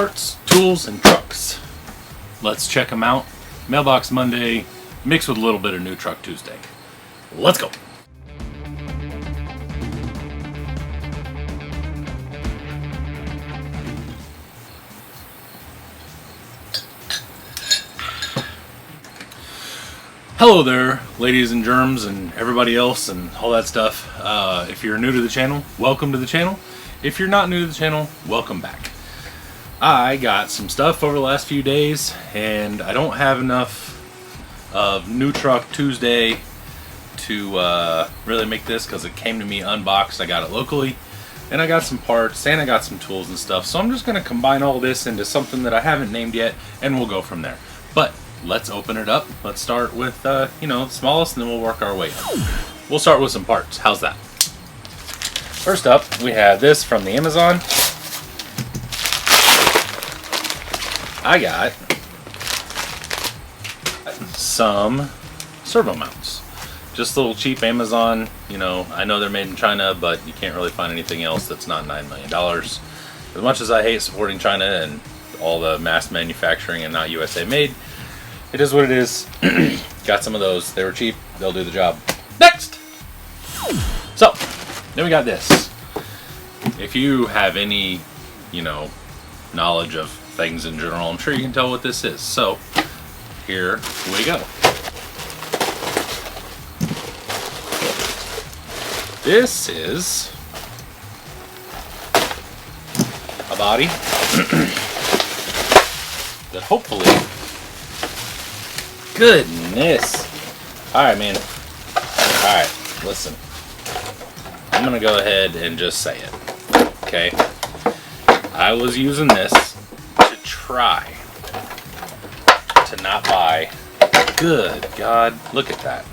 Parts, tools, and trucks. Let's check them out. Mailbox Monday mixed with a little bit of New Truck Tuesday. Let's go. Hello there, ladies and germs and everybody else and all that stuff. If you're new to the channel, welcome to the channel. If you're not new to the channel, welcome back. I got some stuff over the last few days and I don't have enough of New Truck Tuesday to really make this because it came to me unboxed. I got it locally and I got some parts and I got some tools and stuff. So I'm just going to combine all this into something that I haven't named yet and we'll go from there. But let's open it up. Let's start with, the smallest, and then we'll work our way up. We'll start with some parts. How's that? First up, we have this from the Amazon. I got some servo mounts. Just little cheap Amazon, I know they're made in China, but you can't really find anything else that's not $9 million. As much as I hate supporting China and all the mass manufacturing and not USA made, it is what it is. Got some of those. They were cheap. They'll do the job. Next! So, then we got this. If you have any, knowledge of things in general, I'm sure you can tell what this is. So, here we go. This is a body that hopefully... Goodness. Alright, man. Alright, listen. I'm going to go ahead and just say it. Okay? I was using this to try to not buy. Good God. Look at that.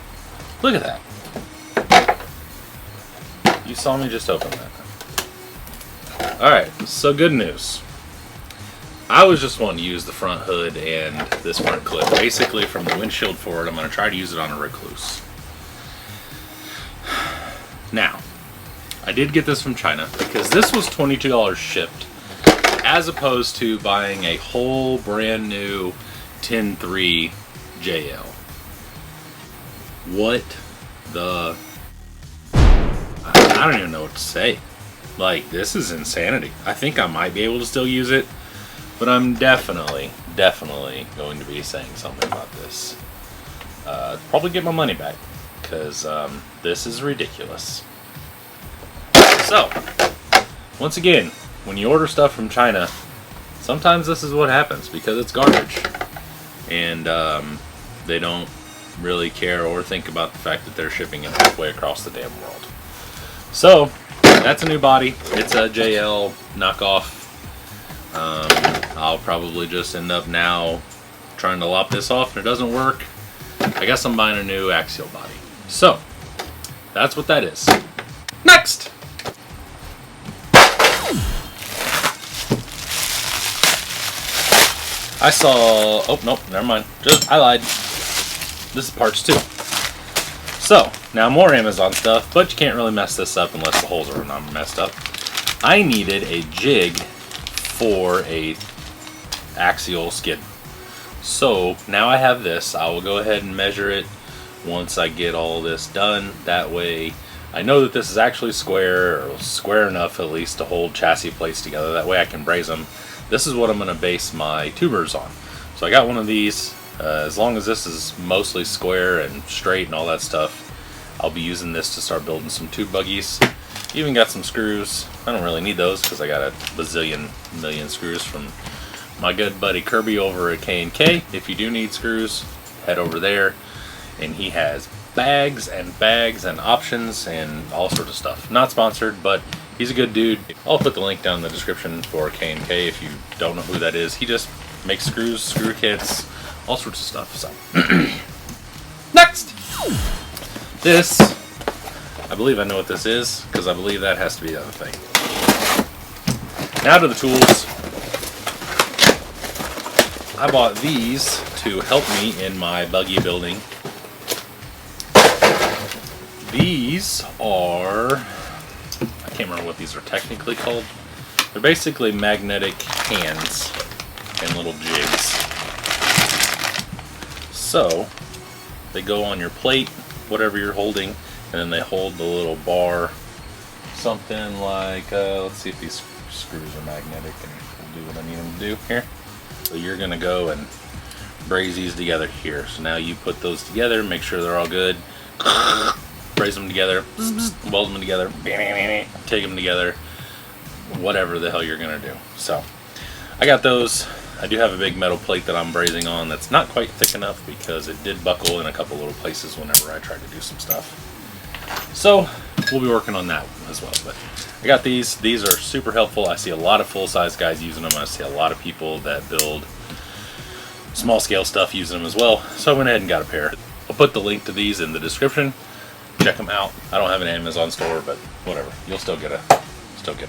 Look at that. You saw me just open that. Alright, so good news. I was just wanting to use the front hood and this front clip. Basically from the windshield forward, I'm going to try to use it on a recluse. Now, I did get this from China because this was $22 shipped as opposed to buying a whole brand new 10.3 JL. What the... I don't even know what to say. Like, this is insanity. I think I might be able to still use it. But I'm definitely going to be saying something about this. Probably get my money back, because this is ridiculous. So, once again, when you order stuff from China, sometimes this is what happens, because it's garbage. And they don't really care or think about the fact that they're shipping it halfway across the damn world. So, that's a new body. It's a JL knockoff. I'll probably just end up now trying to lop this off and it doesn't work. I guess I'm buying a new axial body. So, that's what that is. Next! I saw... Oh, nope, never mind. I lied. This is parts 2. So, now more Amazon stuff, but you can't really mess this up unless the holes are not messed up. I needed a jig for a axial skid. So now I have this. I will go ahead and measure it once I get all this done. That way I know that this is actually square, or square enough at least to hold chassis plates together. That way I can braze them. This is what I'm going to base my tubers on. So I got one of these. As long as this is mostly square and straight and all that stuff, I'll be using this to start building some tube buggies. Even got some screws. I don't really need those because I got a bazillion million screws from my good buddy Kirby over at K&K. If you do need screws, head over there. And he has bags and bags and options and all sorts of stuff. Not sponsored, but he's a good dude. I'll put the link down in the description for K&K if you don't know who that is. He just makes screws, screw kits, all sorts of stuff. So next! This... I believe I know what this is, because I believe that has to be the other thing. Now to the tools. I bought these to help me in my buggy building. These are... I can't remember what these are technically called. They're basically magnetic hands and little jigs. So they go on your plate, whatever you're holding, and then they hold the little bar, something like, let's see if these screws are magnetic and will do what I need them to do here. So you're gonna go and braze these together here. So now you put those together, make sure they're all good, braze them together, weld them together, take them together, whatever the hell you're gonna do. So I got those. I do have a big metal plate that I'm brazing on that's not quite thick enough because it did buckle in a couple little places whenever I tried to do some stuff. So we'll be working on that as well. But I got these. These are super helpful. I see a lot of full-size guys using them. I see a lot of people that build small-scale stuff using them as well. So I went ahead and got a pair. I'll put the link to these in the description. Check them out. I don't have an Amazon store, but whatever. You'll still get a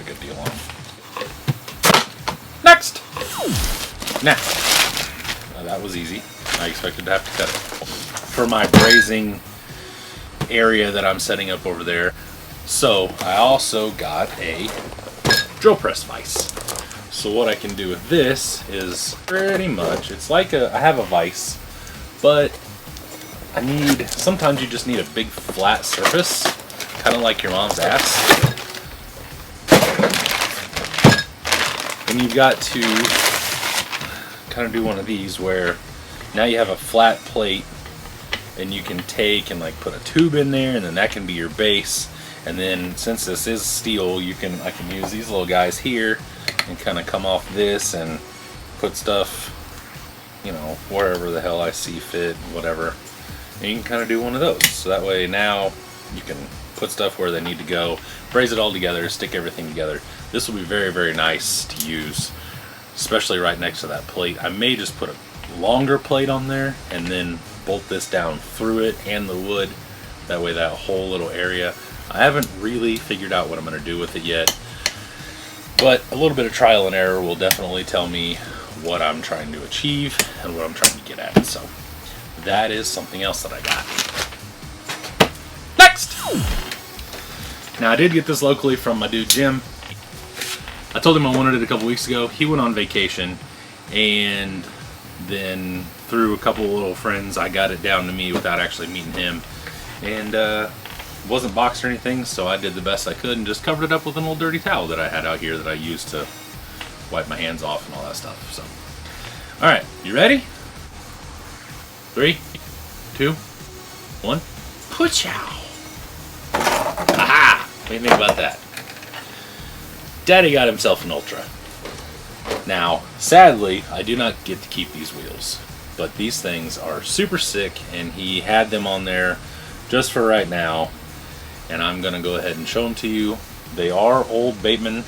good deal on them. Next. Now, that was easy. I expected to have to cut it. For my brazing area that I'm setting up over there. So I also got a drill press vise. So what I can do with this is pretty much, it's like I have a vise, but sometimes you just need a big flat surface, kind of like your mom's ass. And you've got to kind of do one of these where now you have a flat plate and you can take and like put a tube in there, and then that can be your base. And then since this is steel, I can use these little guys here and kind of come off this and put stuff, you know, wherever the hell I see fit, whatever. And you can kind of do one of those. So that way now you can put stuff where they need to go, braze it all together, stick everything together. This will be very, very nice to use, especially right next to that plate. I may just put a longer plate on there and then bolt this down through it and the wood. That way that whole little area. I haven't really figured out what I'm going to do with it yet, but a little bit of trial and error will definitely tell me what I'm trying to achieve and what I'm trying to get at. So that is something else that I got. Next! Now I did get this locally from my dude Jim. I told him I wanted it a couple weeks ago. He went on vacation, and then through a couple of little friends I got it down to me without actually meeting him. And wasn't boxed or anything, so I did the best I could and just covered it up with an old dirty towel that I had out here that I used to wipe my hands off and all that stuff. So, alright, you ready? 3, 2, 1, poochow! Aha! What do you think about that? Daddy got himself an Ultra. Now, sadly, I do not get to keep these wheels, but these things are super sick, and he had them on there just for right now, and I'm going to go ahead and show them to you. They are old Bateman.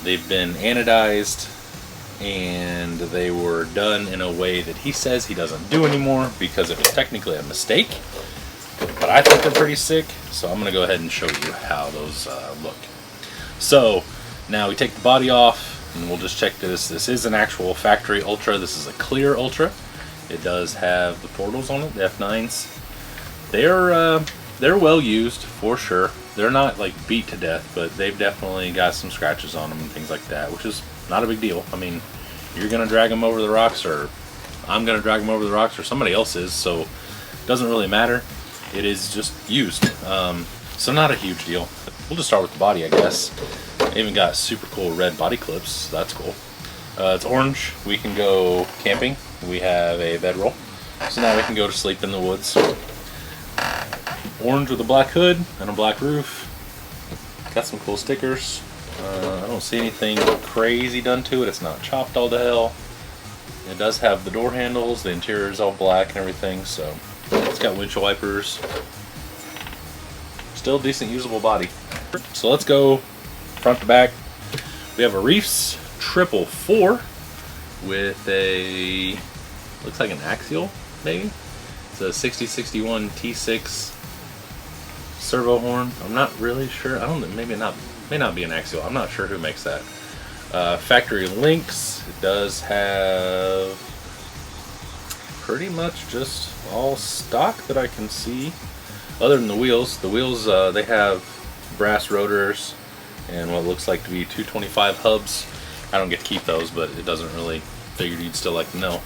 They've been anodized, and they were done in a way that he says he doesn't do anymore because it was technically a mistake, but I think they're pretty sick, so I'm going to go ahead and show you how those look. So now we take the body off, and we'll just check this. This is an actual factory Ultra. This is a clear Ultra. It does have the portals on it, the F9s. They're well used for sure. They're not like beat to death, but they've definitely got some scratches on them and things like that, which is not a big deal. I mean, you're gonna drag them over the rocks, or I'm gonna drag them over the rocks, or somebody else is, so it doesn't really matter. It is just used, so not a huge deal. We'll just start with the body, I guess. I even got super cool red body clips, so that's cool. It's orange. We can go camping. We have a bedroll, so now we can go to sleep in the woods. Orange with a black hood and a black roof. Got some cool stickers. I don't see anything crazy done to it. It's not chopped all to hell. It does have the door handles. The interior is all black and everything, so it's got windshield wipers. Still decent usable body. So let's go front to back. We have a Reefs 444 with a, looks like an axial maybe. It's a 6061 T6 servo horn. I'm not really sure. I don't know. Maybe not. May not be an axial. I'm not sure who makes that. Factory links. It does have pretty much just all stock that I can see, other than the wheels. The wheels they have brass rotors and what looks like to be 225 hubs. I don't get to keep those, but it doesn't really, figured you'd still like to know.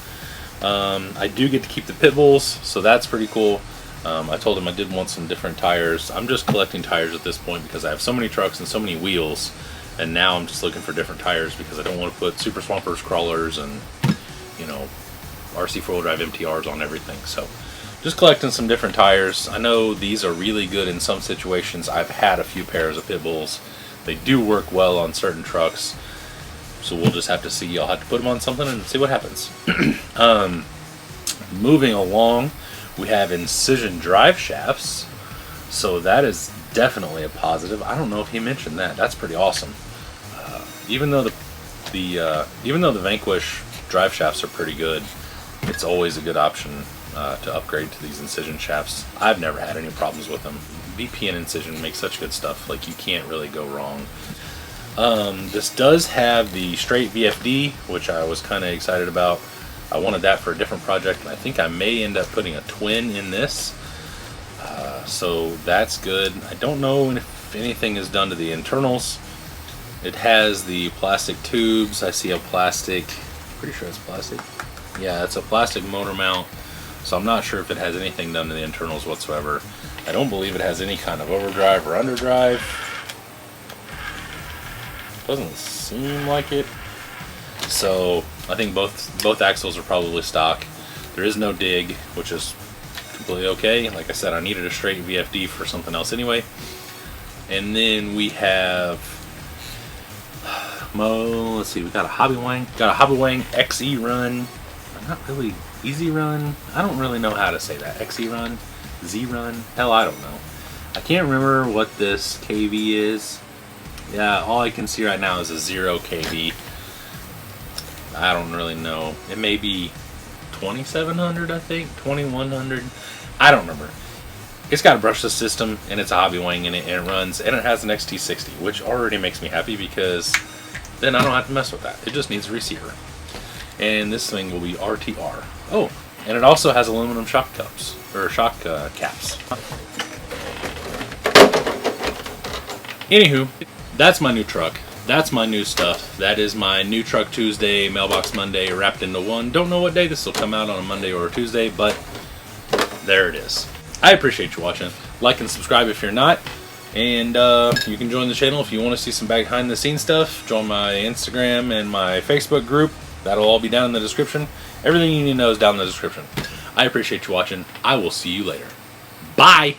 I do get to keep the pit bulls, so that's pretty cool. I told him I did want some different tires. I'm just collecting tires at this point because I have so many trucks and so many wheels, and now I'm just looking for different tires because I don't want to put Super Swampers, crawlers, and you know, RC 4-wheel drive MTRs on everything. So just collecting some different tires. I know these are really good in some situations. I've had a few pairs of pit bulls. They do work well on certain trucks, so we'll just have to see. I'll have to put them on something and see what happens. Moving along, we have Incision drive shafts, so that is definitely a positive. I don't know if he mentioned that. That's pretty awesome. Even though the Vanquish drive shafts are pretty good, it's always a good option to upgrade to these Incision shafts. I've never had any problems with them. VP and Incision make such good stuff, like you can't really go wrong. This does have the straight VFD, which I was kind of excited about. I wanted that for a different project, and I think I may end up putting a twin in this. So that's good. I don't know if anything is done to the internals. It has the plastic tubes. I see a plastic, pretty sure it's plastic. Yeah, it's a plastic motor mount. So I'm not sure if it has anything done to the internals whatsoever. I don't believe it has any kind of overdrive or underdrive. Doesn't seem like it. So I think both axles are probably stock. There is no dig, which is completely okay. Like I said, I needed a straight VFD for something else anyway. And then we have, let's see, we got a Hobby Wang XE run. Not really easy run. I don't really know how to say that. XE run, Z run. Hell, I don't know. I can't remember what this KV is. Yeah, all I can see right now is a 0 KV. I don't really know. It may be 2700, I think, 2100. I don't remember. It's got a brushless system, and it's a Hobby Wang in it, and it runs, and it has an XT60, which already makes me happy because then I don't have to mess with that. It just needs a receiver. And this thing will be RTR. Oh, and it also has aluminum shock cups, or shock caps. Anywho, that's my new truck. That's my new stuff. That is my New Truck Tuesday, Mailbox Monday wrapped into one. Don't know what day this will come out, on a Monday or a Tuesday, but there it is. I appreciate you watching. Like and subscribe if you're not. And you can join the channel if you want to see some behind the scenes stuff. Join my Instagram and my Facebook group. That'll all be down in the description. Everything you need to know is down in the description. I appreciate you watching. I will see you later. Bye!